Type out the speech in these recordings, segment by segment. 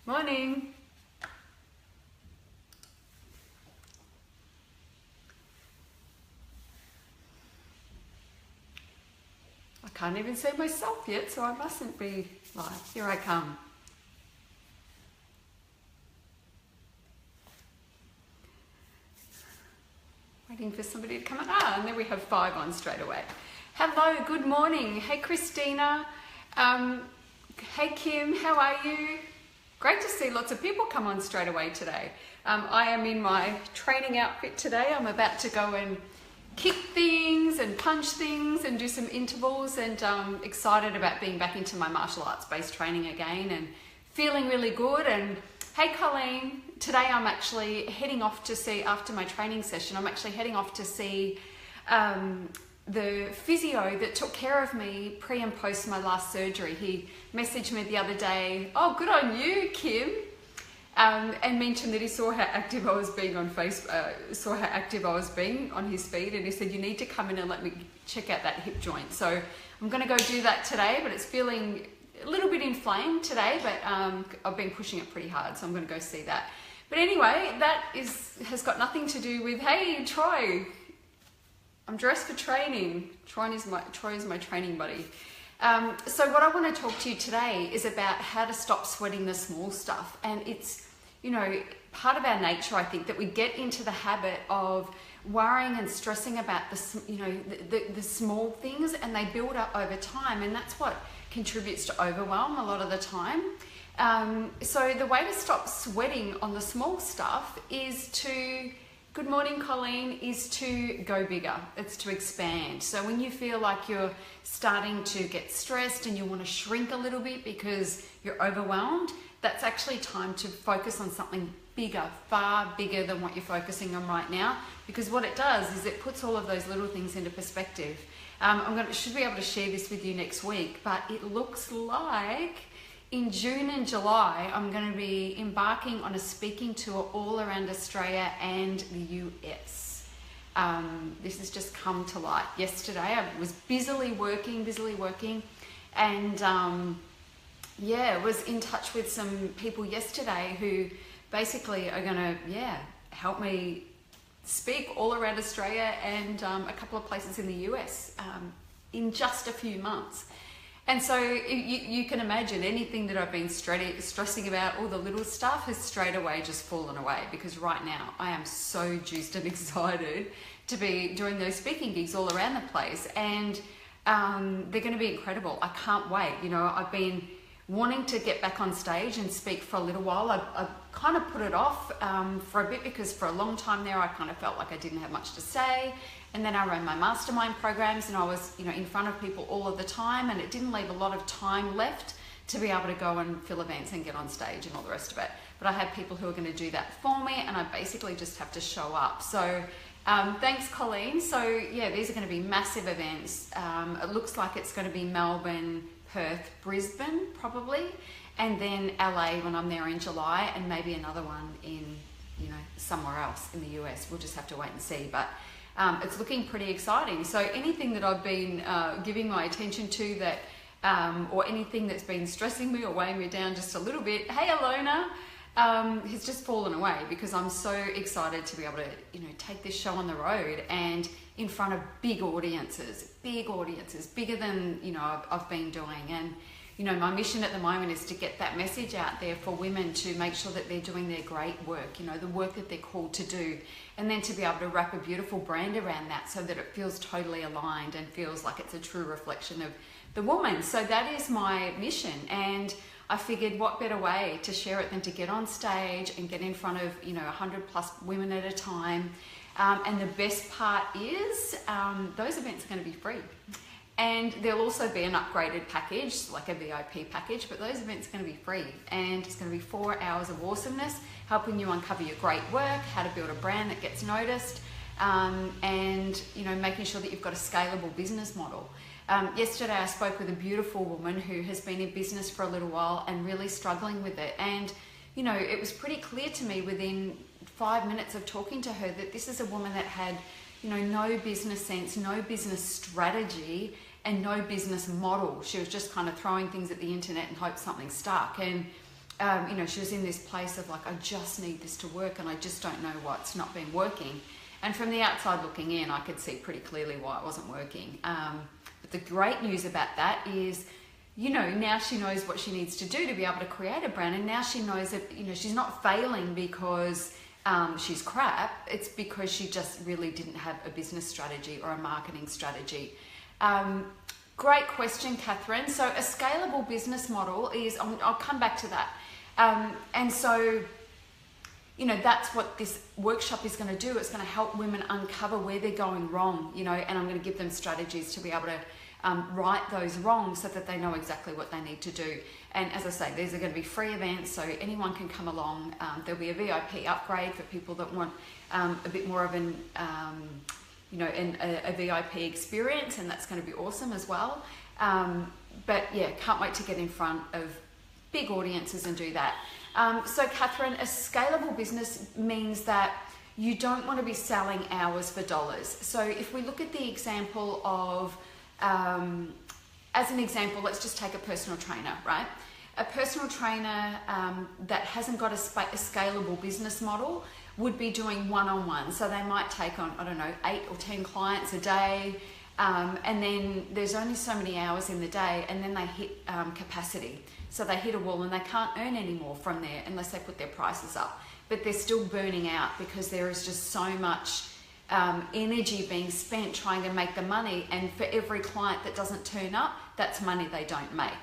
Morning. I can't even see myself yet, so I mustn't be live. Here I come. Waiting for somebody to come in. And then we have 5 on straight away. Hello, good morning. Hey, Christina. Hey, Kim, how are you? Great to see lots of people come on straight away today. I am in my training outfit today. I'm about to go and kick things and punch things and do some intervals, and excited about being back into my martial arts based training again and feeling really good. And hey, Colleen, today I'm actually heading off to see, after my training session, I'm actually heading off to see the physio that took care of me pre and post my last surgery. He messaged me the other day, oh, good on you, Kim, and mentioned that he saw how active I was being on saw how active I was being on his feed, and he said, you need to come in and let me check out that hip joint. So I'm going to go do that today, but it's feeling a little bit inflamed today, but I've been pushing it pretty hard, so I'm going to go see that. But anyway, that has got nothing to do with, hey, Troy, I'm dressed for training. Troy is my training buddy. So what I want to talk to you today is about how to stop sweating the small stuff. And it's, part of our nature, I think, that we get into the habit of worrying and stressing about the small things, and they build up over time. And that's what contributes to overwhelm a lot of the time. So the way to stop sweating on the small stuff is to, good morning, Colleen, is to go bigger. It's to expand. So when you feel like you're starting to get stressed and you want to shrink a little bit because you're overwhelmed, that's actually time to focus on something bigger, far bigger than what you're focusing on right now. Because what it does is it puts all of those little things into perspective. Should be able to share this with you next week, but it looks like in June and July, I'm going to be embarking on a speaking tour all around Australia and the US. This has just come to light yesterday. I was busily working, and was in touch with some people yesterday who basically are going to, help me speak all around Australia and a couple of places in the US in just a few months. And so you can imagine anything that I've been stressing about, all the little stuff, has straight away just fallen away, because right now I am so juiced and excited to be doing those speaking gigs all around the place, and they're going to be incredible. I can't wait. I've been wanting to get back on stage and speak for a little while. I kind of put it off for a bit, because for a long time there I kind of felt like I didn't have much to say. And then I ran my mastermind programs, and I was, in front of people all of the time, and it didn't leave a lot of time left to be able to go and fill events and get on stage and all the rest of it. But I have people who are going to do that for me, and I basically just have to show up. So thanks, Colleen. So yeah, these are going to be massive events. It looks like it's going to be Melbourne, Perth, Brisbane probably, and then LA when I'm there in July, and maybe another one in, somewhere else in the US. We'll just have to wait and see. But it's looking pretty exciting. So anything that I've been giving my attention to that, or anything that's been stressing me or weighing me down just a little bit, hey Alona, has just fallen away, because I'm so excited to be able to, take this show on the road and in front of big audiences, bigger than, I've been doing. And, my mission at the moment is to get that message out there for women, to make sure that they're doing their great work, the work that they're called to do, and then to be able to wrap a beautiful brand around that so that it feels totally aligned and feels like it's a true reflection of the woman. So that is my mission, and I figured what better way to share it than to get on stage and get in front of 100 plus women at a time. And the best part is those events are going to be free. And there'll also be an upgraded package, like a VIP package, but those events are going to be free. And it's going to be 4 hours of awesomeness, helping you uncover your great work, how to build a brand that gets noticed, and making sure that you've got a scalable business model. Yesterday I spoke with a beautiful woman who has been in business for a little while and really struggling with it. And it was pretty clear to me within 5 minutes of talking to her that this is a woman that had no business sense, no business strategy, and no business model. She was just kind of throwing things at the internet and hoped something stuck. And you know, she was in this place of like, I just need this to work and I just don't know what's not been working. And from the outside looking in, I could see pretty clearly why it wasn't working. But the great news about that is, you know, now she knows what she needs to do to be able to create a brand. And now she knows that, you know, she's not failing because she's crap. It's because she just really didn't have a business strategy or a marketing strategy. Great question, Catherine. So a scalable business model is, I'll come back to that. And so, you know, that's what this workshop is going to do. It's going to help women uncover where they're going wrong, you know, and I'm going to give them strategies to be able to right those wrongs so that they know exactly what they need to do. And as I say, these are going to be free events, so anyone can come along. There'll be a VIP upgrade for people that want a bit more of an, you know, a VIP experience, and that's going to be awesome as well. But yeah, can't wait to get in front of big audiences and do that. So Catherine, a scalable business means that you don't want to be selling hours for dollars. So if we look at the example of, as an example, let's just take a personal trainer, right? A personal trainer that hasn't got a scalable business model would be doing one-on-one. So they might take on, I don't know, 8 or 10 clients a day, and then there's only so many hours in the day, and then they hit capacity. So they hit a wall and they can't earn any more from there unless they put their prices up. But they're still burning out because there is just so much energy being spent trying to make the money, and for every client that doesn't turn up, that's money they don't make.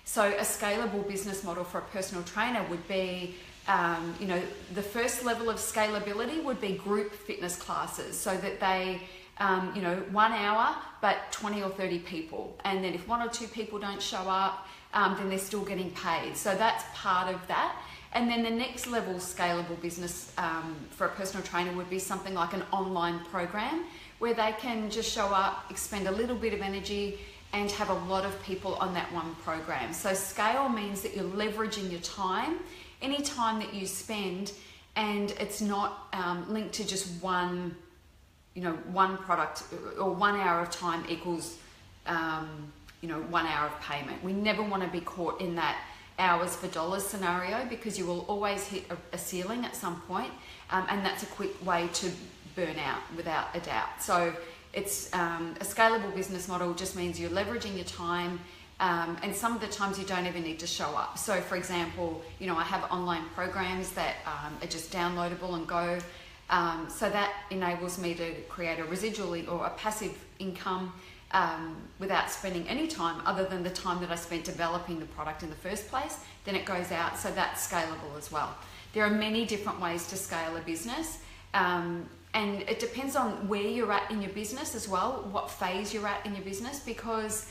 So a scalable business model for a personal trainer would be, you know, the first level of scalability would be group fitness classes, so that they, you know, 1 hour, but 20 or 30 people. And then if 1 or 2 people don't show up, then they're still getting paid. So that's part of that. And then the next level scalable business for a personal trainer would be something like an online program where they can just show up, expend a little bit of energy, and have a lot of people on that one program. So scale means that you're leveraging your time, any time that you spend, and it's not linked to just one, you know, one product, or 1 hour of time equals, you know, 1 hour of payment. We never want to be caught in that hours for dollars scenario, because you will always hit a ceiling at some point, and that's a quick way to burn out without a doubt. So it's a scalable business model just means you're leveraging your time, and some of the times you don't even need to show up. So for example, you know, I have online programs that are just downloadable and go, so that enables me to create a residual or a passive income without spending any time other than the time that I spent developing the product in the first place. Then it goes out, so that's scalable as well. There are many different ways to scale a business, and it depends on where you're at in your business as well, what phase you're at in your business, because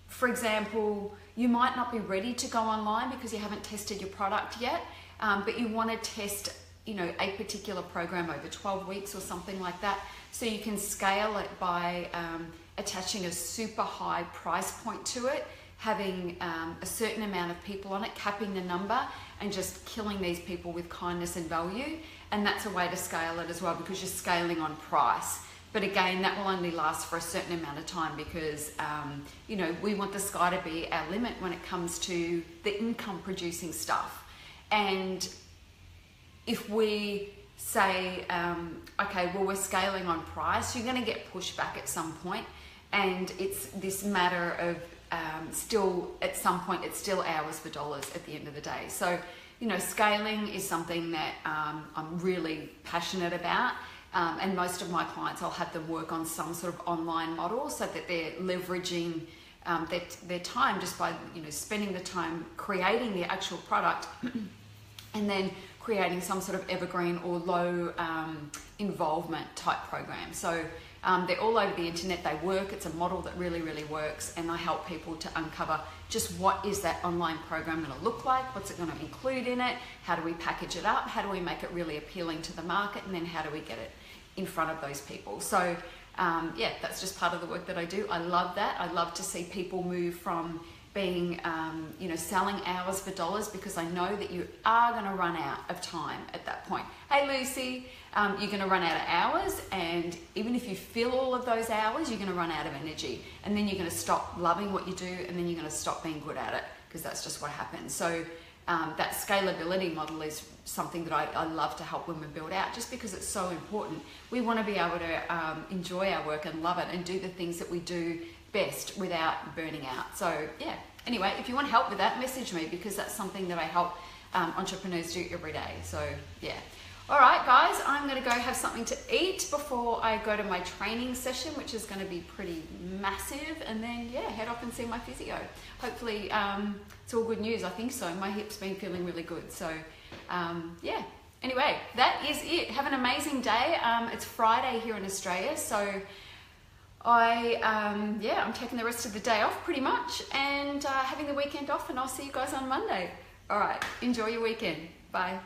for example, you might not be ready to go online because you haven't tested your product yet, but you want to test, you know, a particular program over 12 weeks or something like that. So you can scale it by attaching a super high price point to it, having a certain amount of people on it, capping the number, and just killing these people with kindness and value. And that's a way to scale it as well, because you're scaling on price. But again, that will only last for a certain amount of time, because you know, we want the sky to be our limit when it comes to the income producing stuff. And if we say, okay, well, we're scaling on price, you're going to get pushback at some point, and it's this matter of still, at some point, it's still hours for dollars at the end of the day. So, you know, scaling is something that I'm really passionate about, and most of my clients, I'll have them work on some sort of online model so that they're leveraging their time just by, you know, spending the time creating the actual product and then creating some sort of evergreen or low involvement type program. So they're all over the internet, they work, it's a model that really, really works, and I help people to uncover just what is that online program going to look like, what's it going to include in it, how do we package it up, how do we make it really appealing to the market, and then how do we get it in front of those people. So yeah, that's just part of the work that I do. I love that. I love to see people move from being, you know, selling hours for dollars, because I know that you are going to run out of time at that point. Hey Lucy, you're going to run out of hours, and even if you fill all of those hours, you're going to run out of energy, and then you're going to stop loving what you do, and then you're going to stop being good at it. because that's just what happens. So that scalability model is something that I love to help women build out, just because it's so important. We want to be able to enjoy our work and love it and do the things that we do best without burning out. So yeah, anyway, if you want help with that, message me, because that's something that I help entrepreneurs do every day. So yeah. All right, guys, I'm going to go have something to eat before I go to my training session, which is going to be pretty massive, and then yeah, head off and see my physio. Hopefully it's all good news. I think so. My hip's been feeling really good. So yeah, anyway, that is it. Have an amazing day. It's Friday here in Australia, so I'm taking the rest of the day off pretty much, and having the weekend off, and I'll see you guys on Monday. All right, enjoy your weekend. Bye.